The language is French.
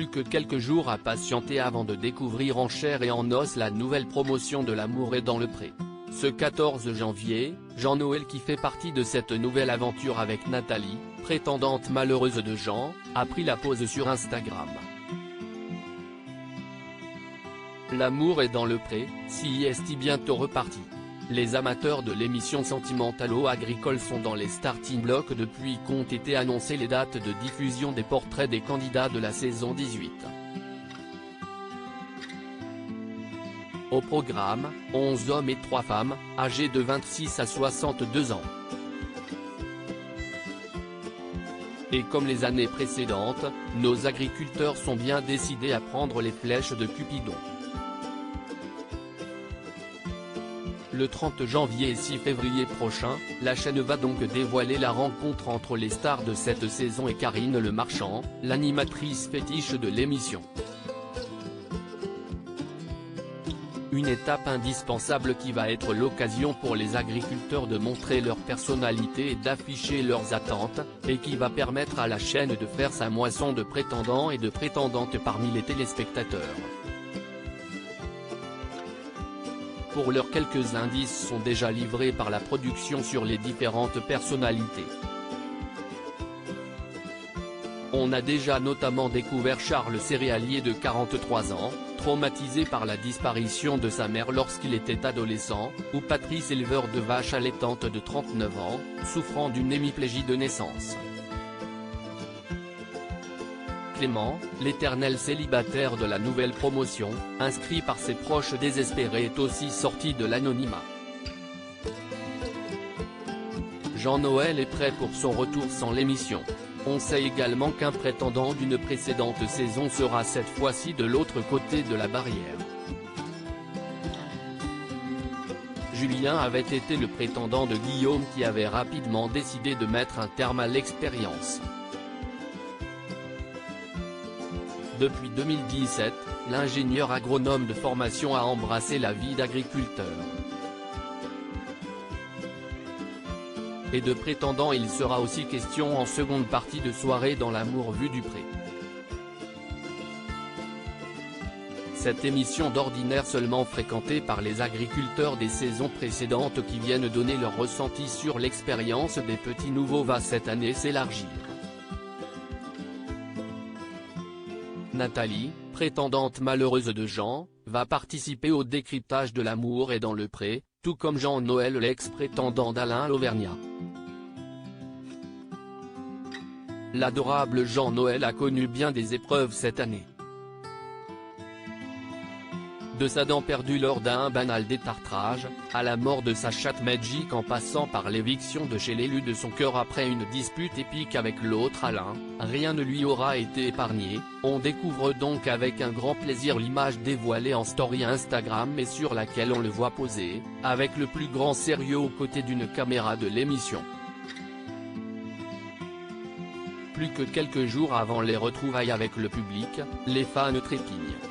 Plus que quelques jours à patienter avant de découvrir en chair et en os la nouvelle promotion de L'amour est dans le pré. Ce 14 janvier, Jean-Noël, qui fait partie de cette nouvelle aventure avec Nathalie, prétendante malheureuse de Jean, a pris la pause sur Instagram. L'amour est dans le pré, si est bientôt reparti. Les amateurs de l'émission sentimentalo-agricole sont dans les starting blocks depuis qu'ont été annoncées les dates de diffusion des portraits des candidats de la saison 18. Au programme, 11 hommes et 3 femmes, âgés de 26 à 62 ans. Et comme les années précédentes, nos agriculteurs sont bien décidés à prendre les flèches de Cupidon. Le 30 janvier et 6 février prochain, la chaîne va donc dévoiler la rencontre entre les stars de cette saison et Karine Le Marchand, l'animatrice fétiche de l'émission. Une étape indispensable qui va être l'occasion pour les agriculteurs de montrer leur personnalité et d'afficher leurs attentes, et qui va permettre à la chaîne de faire sa moisson de prétendants et de prétendantes parmi les téléspectateurs. Pour l'heure, quelques indices sont déjà livrés par la production sur les différentes personnalités. On a déjà notamment découvert Charles, céréalier de 43 ans, traumatisé par la disparition de sa mère lorsqu'il était adolescent, ou Patrice, éleveur de vaches allaitantes de 39 ans, souffrant d'une hémiplégie de naissance. Clément, l'éternel célibataire de la nouvelle promotion, inscrit par ses proches désespérés, est aussi sorti de l'anonymat. Jean-Noël est prêt pour son retour sans l'émission. On sait également qu'un prétendant d'une précédente saison sera cette fois-ci de l'autre côté de la barrière. Julien avait été le prétendant de Guillaume, qui avait rapidement décidé de mettre un terme à l'expérience. Depuis 2017, l'ingénieur agronome de formation a embrassé la vie d'agriculteur. Et de prétendants il sera aussi question en seconde partie de soirée dans L'amour vu du pré. Cette émission d'ordinaire seulement fréquentée par les agriculteurs des saisons précédentes qui viennent donner leur ressenti sur l'expérience des petits nouveaux va cette année s'élargir. Nathalie, prétendante malheureuse de Jean, va participer au décryptage de L'amour est dans le pré, tout comme Jean-Noël, l'ex-prétendant d'Alain Lauvergnat. L'adorable Jean-Noël a connu bien des épreuves cette année. De sa dent perdue lors d'un banal détartrage, à la mort de sa chatte Magic, en passant par l'éviction de chez l'élu de son cœur après une dispute épique avec l'autre Alain, rien ne lui aura été épargné. On découvre donc avec un grand plaisir l'image dévoilée en story Instagram et sur laquelle on le voit poser, avec le plus grand sérieux aux côtés d'une caméra de l'émission. Plus que quelques jours avant les retrouvailles avec le public, les fans trépignent.